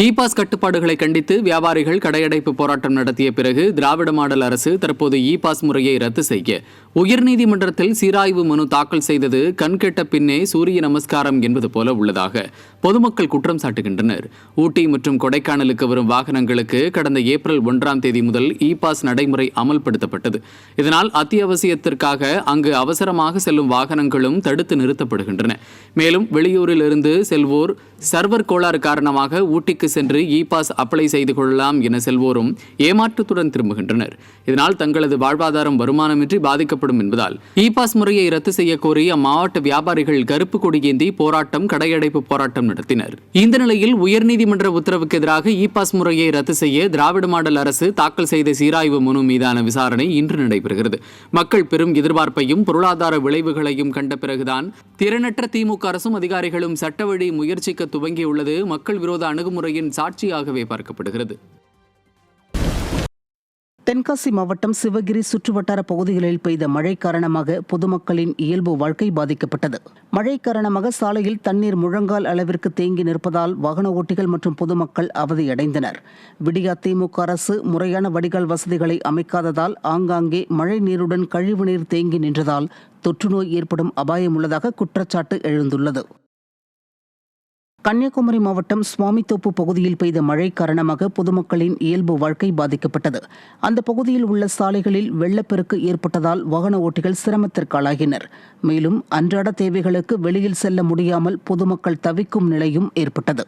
E-pass கட்டுப்பாடுகளை கண்டித்து வியாபாரிகள் கடையடைப்பு போராட்டம் நடத்திய பிறகு திராவிட மாடல் அரசு தற்போது இ-பாஸ் முறையை ரத்து செய்ய உயர்நீதிமன்றத்தில் சீராய்வு மனு தாக்கல் செய்தது கண்கெட்ட பின்னே சூரிய நமஸ்காரம் என்பது போல உள்ளதாக பொதுமக்கள் குற்றம் சாட்டுகின்றனர். ஊட்டி மற்றும் கொடைக்கானலுக்கு வரும் வாகனங்களுக்கு கடந்த ஏப்ரல் 1ஆம் தேதி முதல் இ-பாஸ் நடைமுறை அமல்படுத்தப்பட்டது. இதனால் அத்தியாவசியத்திற்காக அங்கு அவசரமாக செல்லும் வாகனங்களும் தடுத்து நிறுத்தப்படுகின்றன. மேலும் வெளியூரிலிருந்து செல்வோர் சர்வர் கோளாறு காரணமாக ஊட்டிக்கு சென்று இ-பாஸ் அப்ளை செய்து கொள்ளலாம் என செல்வோரும் ஏமாற்றத்துடன் திரும்புகின்றனர். இதனால் தங்களது வாழ்வாதாரம் வருமானமின்றி பாதிக்கப்படும் என்பதால் இ-பாஸ் முறையை ரத்து செய்ய கோரி அம்மாவட்ட வியாபாரிகள் கருப்பு கொடி ஏந்தி போராட்டம், கடையடைப்பு போராட்டம் நடத்தினர். இந்த நிலையில் உயர்நீதிமன்ற உத்தரவுக்கு எதிராக இ-பாஸ் முறையை ரத்து செய்ய திராவிட மாடல் அரசு தாக்கல் செய்த சீராய்வு மனு மீதான விசாரணை இன்று நடைபெறுகிறது. மக்கள் பெரும் எதிர்பார்ப்பையும் பொருளாதார விளைவுகளையும் கண்ட பிறகுதான் திறனற்ற திமுக அரசும் அதிகாரிகளும் சட்ட வழி முயற்சிக்க துவங்கியுள்ளது மக்கள் விரோத அணுகுமுறையின் சாட்சியாகவே பார்க்கப்படுகிறது. தென்காசி மாவட்டம் சிவகிரி சுற்றுவட்டார பகுதிகளில் பெய்த மழை காரணமாக பொதுமக்களின் இயல்பு வாழ்க்கை பாதிக்கப்பட்டது. மழை காரணமாக சாலையில் தண்ணீர் முழங்கால் அளவிற்கு தேங்கி நிற்பதால் வாகன ஓட்டிகள் மற்றும் பொதுமக்கள் அவதியடைந்தனர். விடியா திமுக அரசு முறையான வடிகால் வசதிகளை அமைக்காததால் ஆங்காங்கே மழை நீருடன் கழிவுநீர் தேங்கி நின்றதால் தொற்றுநோய் ஏற்படும் அபாயம் உள்ளதாக குற்றச்சாட்டு எழுந்துள்ளது. கன்னியாகுமரி மாவட்டம் சுவாமித்தோப்பு பகுதியில் பெய்த மழை காரணமாக பொதுமக்களின் இயல்பு வாழ்க்கை பாதிக்கப்பட்டது. அந்த பகுதியில் உள்ள சாலைகளில் வெள்ளப்பெருக்கு ஏற்பட்டதால் வாகன ஓட்டிகள் சிரமத்திற்காளாகினர். மேலும் அன்றாட தேவைகளுக்கு வெளியில் செல்ல முடியாமல் பொதுமக்கள் தவிக்கும் நிலையும் ஏற்பட்டது.